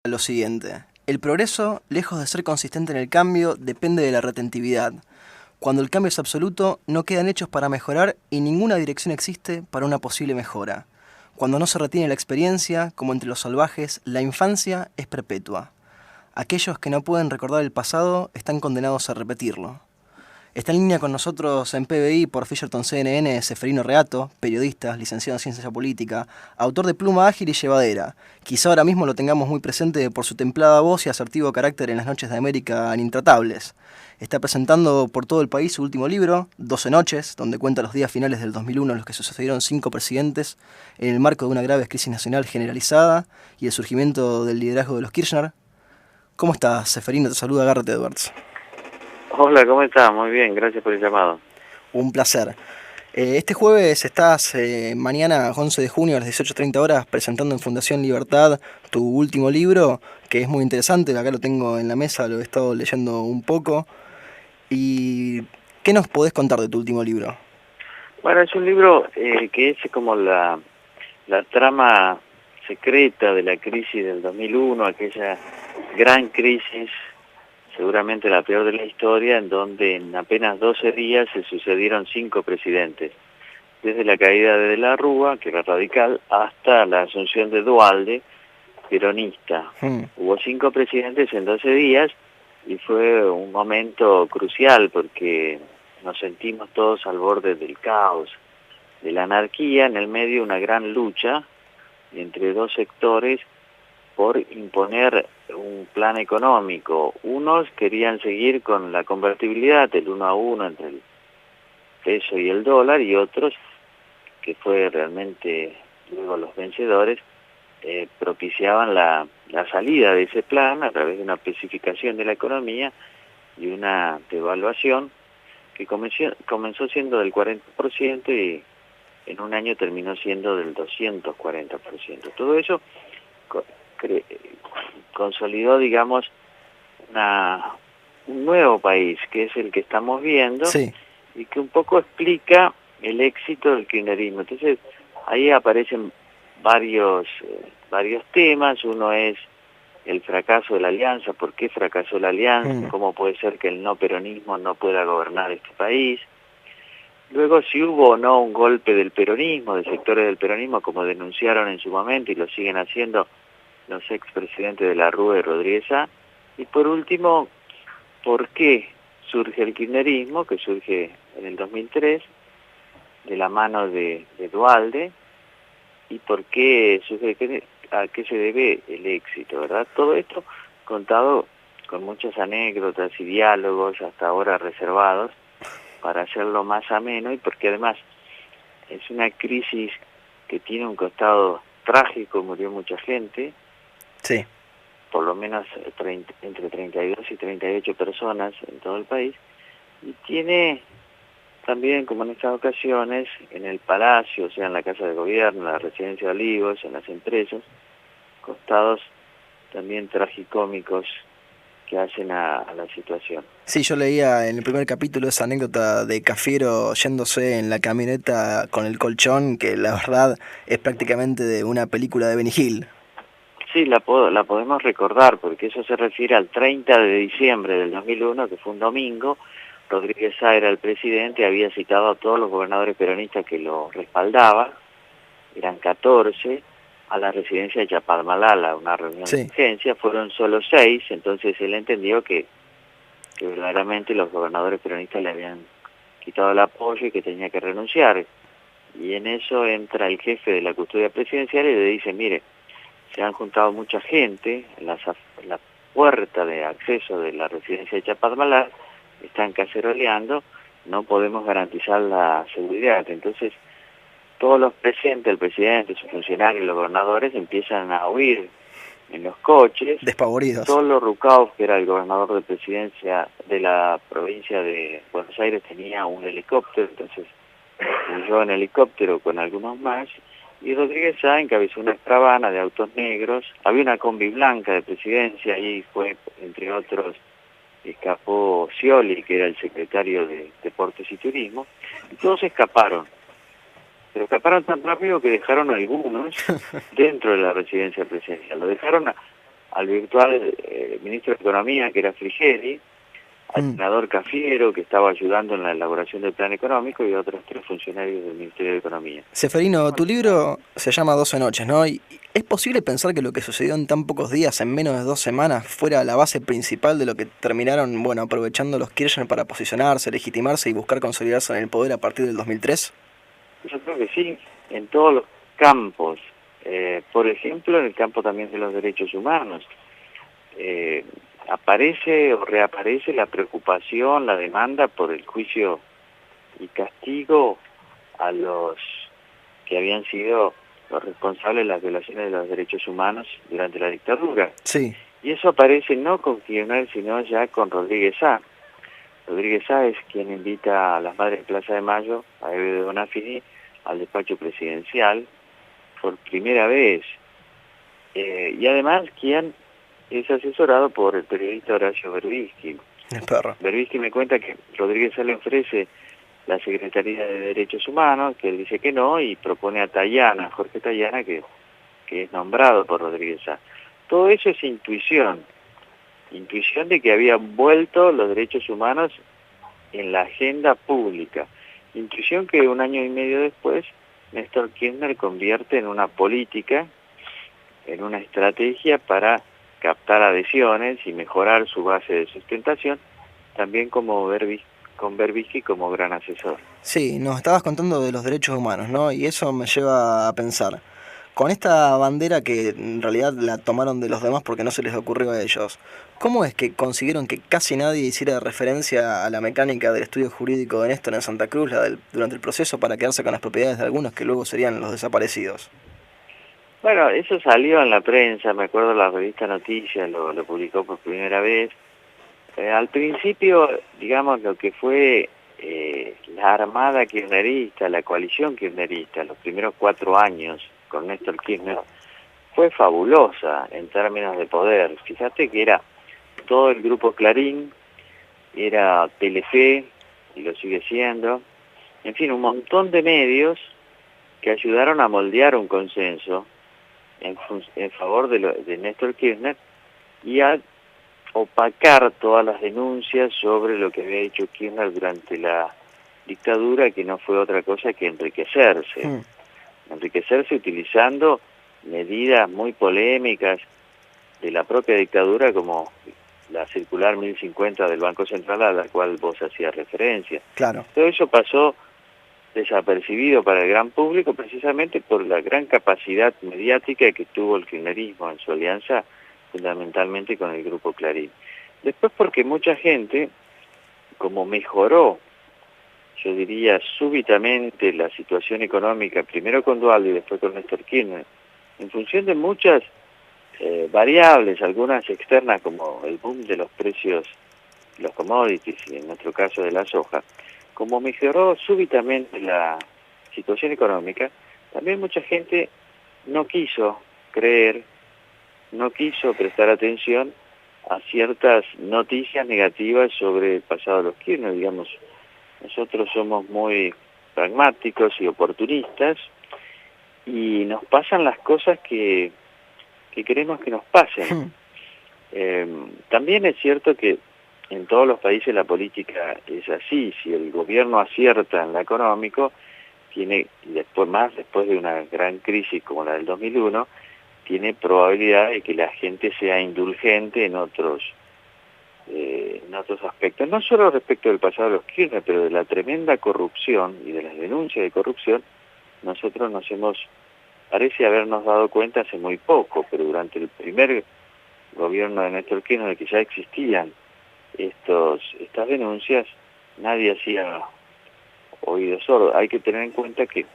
Lo siguiente. El progreso, lejos de ser consistente en el cambio, depende de la retentividad. Cuando el cambio es absoluto, no quedan hechos para mejorar y ninguna dirección existe para una posible mejora. Cuando no se retiene la experiencia, como entre los salvajes, la infancia es perpetua. Aquellos que no pueden recordar el pasado están condenados a repetirlo. Está en línea con nosotros en PBI por Fisherton CNN Seferino Reato, periodista, licenciado en Ciencia Política, autor de Pluma Ágil y Llevadera. Quizá ahora mismo lo tengamos muy presente por su templada voz y asertivo carácter en las noches de América en Intratables. Está presentando por todo el país su último libro, 12 noches, donde cuenta los días finales del 2001 en los que sucedieron 5 presidentes en el marco de una grave crisis nacional generalizada y el surgimiento del liderazgo de los Kirchner. ¿Cómo estás, Seferino? Te saluda Garrett Edwards. Hola, ¿cómo estás? Muy bien, gracias por el llamado. Un placer. Este jueves estás mañana 11 de junio a las 18:30 horas presentando en Fundación Libertad tu último libro, que es muy interesante, acá lo tengo en la mesa, lo he estado leyendo un poco. ¿Y qué nos podés contar de tu último libro? Bueno, es un libro que es como la trama secreta de la crisis del 2001, aquella gran crisis, seguramente la peor de la historia, en donde en apenas 12 días se sucedieron 5 presidentes. Desde la caída de la Rúa, que era radical, hasta la asunción de Duhalde, peronista. Hubo 5 presidentes en 12 días y fue un momento crucial porque nos sentimos todos al borde del caos, de la anarquía, en el medio de una gran lucha entre dos sectores por imponer un plan económico. Unos querían seguir con la convertibilidad del 1 a 1 entre el peso y el dólar, y otros, que fue realmente luego los vencedores, propiciaban la salida de ese plan a través de una especificación de la economía y una devaluación que comenzó siendo del 40% y en un año terminó siendo del 240%. Todo eso consolidó, digamos, un nuevo país, que es el que estamos viendo, Sí. y que un poco explica el éxito del kirchnerismo. Entonces, ahí aparecen varios temas. Uno es el fracaso de la alianza. ¿Por qué fracasó la alianza? ¿Cómo puede ser que el no peronismo no pueda gobernar este país? Luego, si hubo o no un golpe del peronismo, de sectores del peronismo, como denunciaron en su momento y lo siguen haciendo los expresidentes de la Rúa y Rodríguez A. Y por último, ¿por qué surge el kirchnerismo? Que surge en el 2003, de la mano de Duhalde. ¿Y por qué surge, a qué se debe el éxito, verdad? Todo esto contado con muchas anécdotas y diálogos hasta ahora reservados para hacerlo más ameno, y porque además es una crisis que tiene un costado trágico. Murió mucha gente, Sí. por lo menos entre 32 y 38 personas en todo el país, y tiene también, como en estas ocasiones, en el Palacio, o sea, en la Casa de Gobierno, en la Residencia de Olivos, en las empresas, costados también tragicómicos que hacen a la situación. Sí, yo leía en el primer capítulo esa anécdota de Cafiero yéndose en la camioneta con el colchón, que la verdad es prácticamente de una película de Benny Hill. Sí, la podemos recordar, porque eso se refiere al 30 de diciembre del 2001, que fue un domingo. Rodríguez A era el presidente, había citado a todos los gobernadores peronistas que lo respaldaban, eran 14, a la residencia de Chapadmalal, una reunión de urgencia. Fueron solo 6, entonces él entendió que verdaderamente los gobernadores peronistas le habían quitado el apoyo y que tenía que renunciar. Y en eso entra el jefe de la custodia presidencial y le dice: mire, se han juntado mucha gente en la puerta de acceso de la residencia de Chapadmalal, están caceroleando, no podemos garantizar la seguridad. Entonces, todos los presentes, el presidente, sus funcionarios, los gobernadores, empiezan a huir en los coches. Despavoridos. Solo Rucauf, que era el gobernador de presidencia de la provincia de Buenos Aires, tenía un helicóptero, entonces huyó en helicóptero con algunos más. Y Rodríguez A encabezó una caravana de autos negros. Había una combi blanca de presidencia, y fue, entre otros, escapó Scioli, que era el secretario de Deportes y Turismo, y todos escaparon. Pero escaparon tan rápido que dejaron a algunos dentro de la residencia presidencial. Lo dejaron al virtual ministro de Economía, que era Frigeri, al senador Cafiero, que estaba ayudando en la elaboración del plan económico, y a otros 3 funcionarios del Ministerio de Economía. Seferino, tu libro se llama 12 noches, ¿no? ¿Y es posible pensar que lo que sucedió en tan pocos días, en menos de 2 semanas, fuera la base principal de lo que terminaron, bueno, aprovechando los Kirchner para posicionarse, legitimarse y buscar consolidarse en el poder a partir del 2003? Yo creo que sí, en todos los campos. Por ejemplo, en el campo también de los derechos humanos. Aparece o reaparece la preocupación, la demanda por el juicio y castigo a los que habían sido los responsables de las violaciones de los derechos humanos durante la dictadura. Sí. Y eso aparece no con Kirchner, sino ya con Rodríguez Sá. Rodríguez Sá es quien invita a las Madres de Plaza de Mayo, a Eve de Bonafini, al despacho presidencial por primera vez. Y además, quien es asesorado por el periodista Horacio Berbisky. El perro. Berbisky me cuenta que Rodríguez Sá le ofrece la Secretaría de Derechos Humanos, que él dice que no, y propone a Tayana, Jorge Tayana, que es nombrado por Rodríguez Sá. Todo eso es intuición de que habían vuelto los derechos humanos en la agenda pública. Intuición que 1 año y medio después Néstor Kirchner convierte en una política, en una estrategia para captar adhesiones y mejorar su base de sustentación, también como con Berbisky como gran asesor. Sí, nos estabas contando de los derechos humanos, ¿no? Y eso me lleva a pensar, con esta bandera que en realidad la tomaron de los demás porque no se les ocurrió a ellos, ¿cómo es que consiguieron que casi nadie hiciera referencia a la mecánica del estudio jurídico de Néstor en Santa Cruz durante el proceso para quedarse con las propiedades de algunos que luego serían los desaparecidos? Bueno, eso salió en la prensa, me acuerdo la revista Noticias lo publicó por primera vez. Al principio, digamos, lo que fue la armada kirchnerista, la coalición kirchnerista, los primeros 4 años con Néstor Kirchner, fue fabulosa en términos de poder. Fíjate que era todo el grupo Clarín, era Telefe, y lo sigue siendo, en fin, un montón de medios que ayudaron a moldear un consenso en favor de Néstor Kirchner y a opacar todas las denuncias sobre lo que había hecho Kirchner durante la dictadura, que no fue otra cosa que enriquecerse. Enriquecerse utilizando medidas muy polémicas de la propia dictadura, como la circular 1050 del Banco Central, a la cual vos hacías referencia. Claro. Todo eso pasó desapercibido para el gran público precisamente por la gran capacidad mediática que tuvo el kirchnerismo en su alianza fundamentalmente con el grupo Clarín. Después porque mucha gente, como mejoró, yo diría súbitamente, la situación económica, primero con Dualde y después con Néstor Kirchner, en función de muchas variables, algunas externas como el boom de los precios, los commodities y en nuestro caso de la soja, como mejoró súbitamente la situación económica, también mucha gente no quiso creer, no quiso prestar atención a ciertas noticias negativas sobre el pasado de los Kirchner. Digamos, nosotros somos muy pragmáticos y oportunistas y nos pasan las cosas que queremos que nos pasen. También es cierto que en todos los países la política es así. Si el gobierno acierta en lo económico, tiene, después de una gran crisis como la del 2001, tiene probabilidad de que la gente sea indulgente en otros aspectos, no solo respecto del pasado de los Kirchner, pero de la tremenda corrupción y de las denuncias de corrupción. Nosotros parece habernos dado cuenta hace muy poco, pero durante el primer gobierno de Néstor Kirchner, que ya existían estas denuncias, nadie hacía oídos sordos. Hay que tener en cuenta que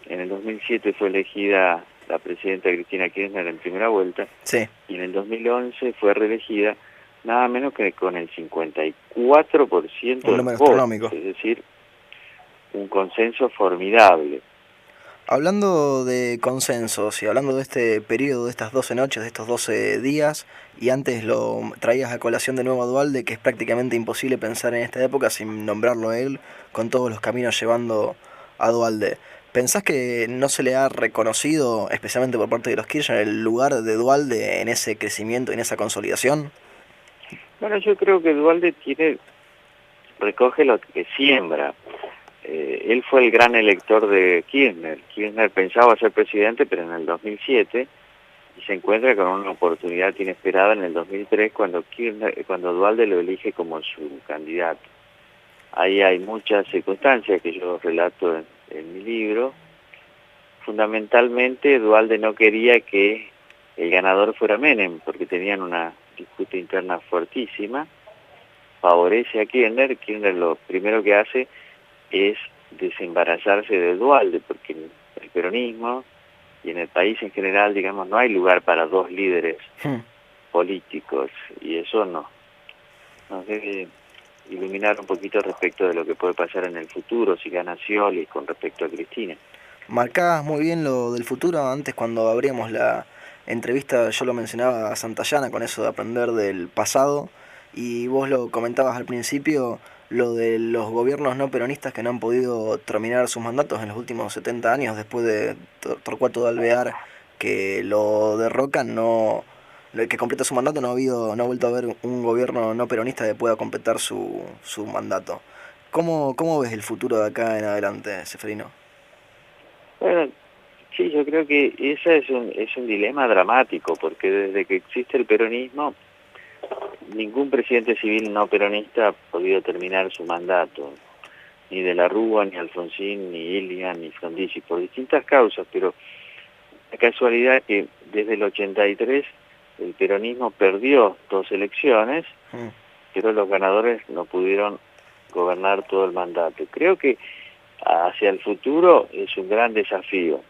en el 2007 fue elegida la presidenta Cristina Kirchner en primera vuelta, sí, y en el 2011 fue reelegida nada menos que con el 54% de los votos, es decir, un consenso formidable. Hablando de consensos y hablando de este periodo, de estas 12 noches, de estos 12 días, y antes lo traías a colación de nuevo a Dualde, que es prácticamente imposible pensar en esta época sin nombrarlo a él, con todos los caminos llevando a Dualde. ¿Pensás que no se le ha reconocido, especialmente por parte de los Kirchner, el lugar de Duhalde en ese crecimiento, en esa consolidación? Bueno, yo creo que Duhalde recoge lo que siembra. Él fue el gran elector de Kirchner. Kirchner pensaba ser presidente, pero en el 2007, y se encuentra con una oportunidad inesperada en el 2003 cuando Duhalde lo elige como su candidato. Ahí hay muchas circunstancias que yo relato en mi libro. Fundamentalmente, Duhalde no quería que el ganador fuera Menem, porque tenían una disputa interna fuertísima. Favorece a Kirchner. Kirchner lo primero que hace es desembarazarse de Duhalde, porque en el peronismo y en el país en general, digamos, no hay lugar para dos líderes políticos, y eso nos debe iluminar un poquito respecto de lo que puede pasar en el futuro si gana Scioli con respecto a Cristina. Marcabas muy bien lo del futuro. Antes, cuando abríamos la entrevista, yo lo mencionaba a Santayana con eso de aprender del pasado, y vos lo comentabas al principio, lo de los gobiernos no peronistas que no han podido terminar sus mandatos en los últimos 70 años, después de Torcuato de Alvear, que lo derrocan, que completa su mandato. No ha vuelto a haber un gobierno no peronista que pueda completar su mandato. ¿Cómo ves el futuro de acá en adelante, Ceferino? Bueno, sí, yo creo que ese es un dilema dramático, porque desde que existe el peronismo, ningún presidente civil no peronista ha podido terminar su mandato, ni de la Rúa, ni Alfonsín, ni Ilia, ni Frondizi, por distintas causas, pero la casualidad que desde el 83 el peronismo perdió 2 elecciones, pero los ganadores no pudieron gobernar todo el mandato. Creo que hacia el futuro es un gran desafío.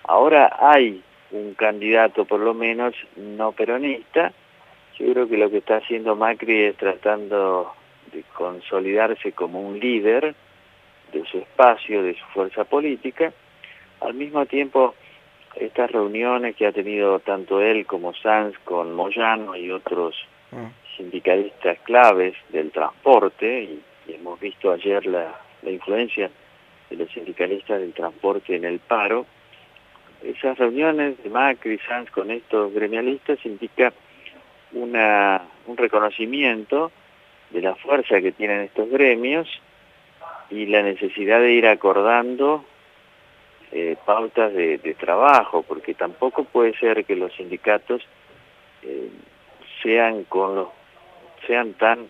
Ahora hay un candidato, por lo menos, no peronista. Yo creo que lo que está haciendo Macri es tratando de consolidarse como un líder de su espacio, de su fuerza política. Al mismo tiempo, estas reuniones que ha tenido tanto él como Sanz con Moyano y otros sindicalistas claves del transporte, y hemos visto ayer la influencia de los sindicalistas del transporte en el paro. Esas reuniones de Macri y Sanz con estos gremialistas indica un reconocimiento de la fuerza que tienen estos gremios y la necesidad de ir acordando pautas de trabajo, porque tampoco puede ser que los sindicatos sean tan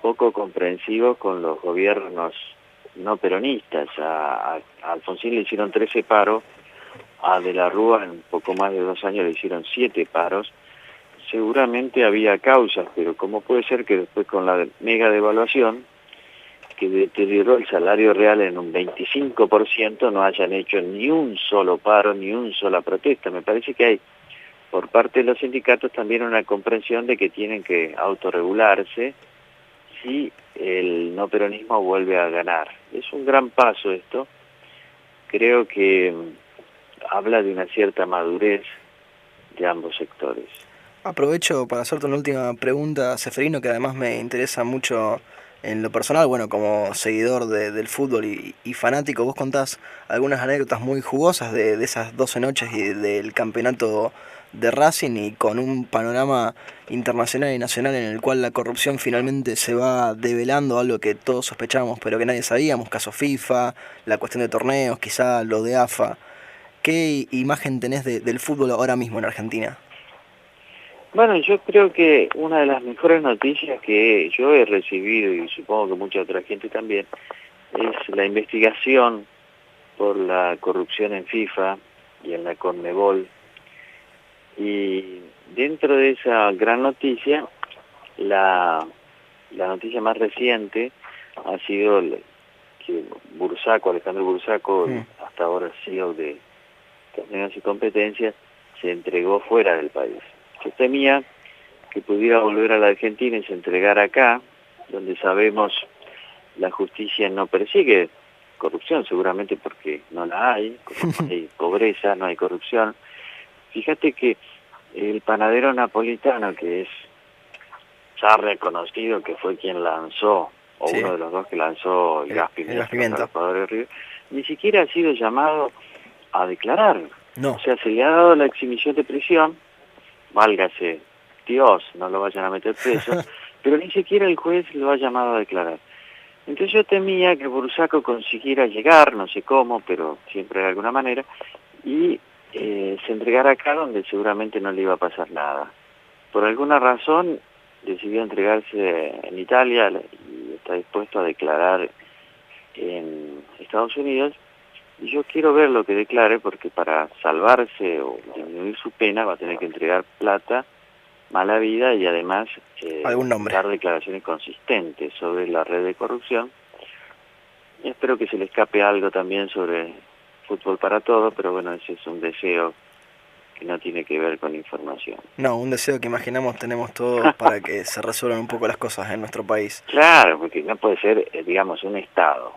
poco comprensivos con los gobiernos no peronistas. A Alfonsín le hicieron 13 paros, a De la Rúa en poco más de 2 años le hicieron 7 paros. Seguramente había causas, pero ¿cómo puede ser que después con la mega devaluación, que deterioró el salario real en un 25%, no hayan hecho ni un solo paro, ni una sola protesta? Me parece que hay por parte de los sindicatos también una comprensión de que tienen que autorregularse si el no peronismo vuelve a ganar. Es un gran paso esto. Creo que habla de una cierta madurez de ambos sectores. Aprovecho para hacerte una última pregunta, Ceferino, que además me interesa mucho en lo personal, bueno, como seguidor del fútbol y fanático. Vos contás algunas anécdotas muy jugosas de esas 12 noches y del campeonato de Racing, y con un panorama internacional y nacional en el cual la corrupción finalmente se va develando, algo que todos sospechábamos pero que nadie sabíamos, caso FIFA, la cuestión de torneos, quizá lo de AFA. ¿Qué imagen tenés del fútbol ahora mismo en Argentina? Bueno, yo creo que una de las mejores noticias que yo he recibido, y supongo que mucha otra gente también, es la investigación por la corrupción en FIFA y en la CONMEBOL. Y dentro de esa gran noticia, la noticia más reciente ha sido que Alejandro Bursaco, hasta ahora CEO de Torneos y Competencias, se entregó fuera del país. Yo temía que pudiera volver a la Argentina y se entregara acá, donde sabemos la justicia no persigue corrupción, seguramente porque no la hay, como no hay pobreza, no hay corrupción. Fíjate que el panadero napolitano, que es ya reconocido que fue quien lanzó, o uno de los dos que lanzó el gas pimienta, pimienta. para los jugadores de River, ni siquiera ha sido llamado a declarar. No. O sea, se le ha dado la exhibición de prisión, válgase Dios, no lo vayan a meter preso, pero ni siquiera el juez lo ha llamado a declarar. Entonces yo temía que Bursaco consiguiera llegar, no sé cómo, pero siempre de alguna manera, y se entregara acá donde seguramente no le iba a pasar nada. Por alguna razón decidió entregarse en Italia y está dispuesto a declarar en Estados Unidos, y yo quiero ver lo que declare, porque para salvarse o disminuir su pena va a tener que entregar plata, mala vida y además Algún nombre. dar declaraciones consistentes sobre la red de corrupción. Y espero que se le escape algo también sobre fútbol para todos, pero bueno, ese es un deseo que no tiene que ver con información. No, un deseo que imaginamos tenemos todos para que se resuelvan un poco las cosas en nuestro país. Claro, porque no puede ser, digamos, un Estado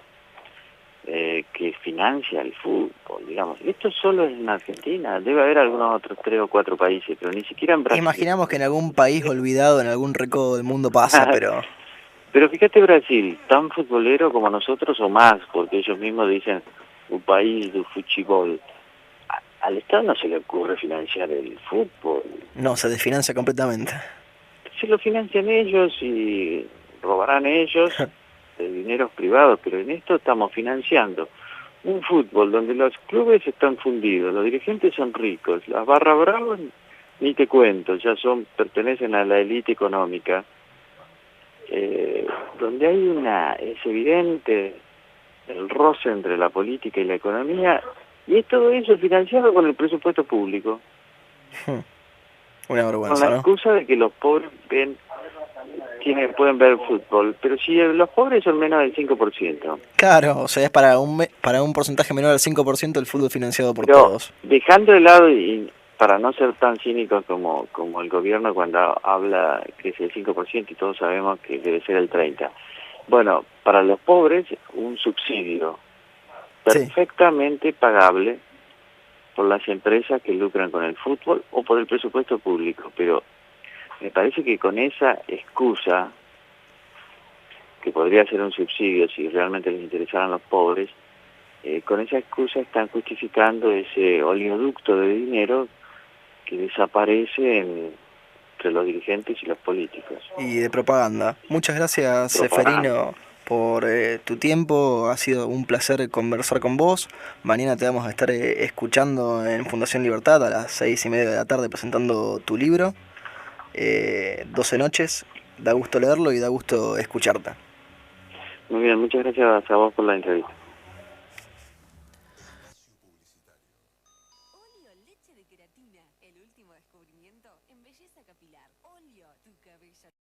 que financia el fútbol, digamos. Esto solo es en Argentina, debe haber algunos otros 3 o 4 países, pero ni siquiera en Brasil. Imaginamos que en algún país olvidado, en algún recodo del mundo pasa, pero... Pero fíjate Brasil, tan futbolero como nosotros o más, porque ellos mismos dicen un país de fútbol. Al Estado no se le ocurre financiar el fútbol. No, se desfinancia completamente. Se lo financian ellos y robarán ellos de dineros privados, pero en esto estamos financiando un fútbol donde los clubes están fundidos, los dirigentes son ricos, las barras bravas ni te cuento, ya pertenecen a la élite económica, donde es evidente el roce entre la política y la economía, y es todo eso financiado con el presupuesto público. Una Con vergüenza, la ¿no? excusa de que los pobres pueden ver fútbol, pero si los pobres son menos del 5%. Claro, o sea, es para un porcentaje menor al 5% el fútbol financiado por Pero todos. dejando de lado, y para no ser tan cínicos como el gobierno cuando habla que es el 5% y todos sabemos que debe ser el 30%. Bueno, para los pobres un subsidio Sí. perfectamente pagable por las empresas que lucran con el fútbol o por el presupuesto público, pero me parece que con esa excusa, que podría ser un subsidio si realmente les interesaran los pobres, con esa excusa están justificando ese oleoducto de dinero que desaparece entre los dirigentes y los políticos. Y de propaganda. Muchas gracias, Propaganda. Seferino, por tu tiempo. Ha sido un placer conversar con vos. Mañana te vamos a estar escuchando en Fundación Libertad a las 6:30 de la tarde presentando tu libro, 12 noches. Da gusto leerlo y da gusto escucharte. Muy bien, muchas gracias a vos por la entrevista. Olio, leche de queratina. El último descubrimiento en belleza capilar. Olio, tu cabello.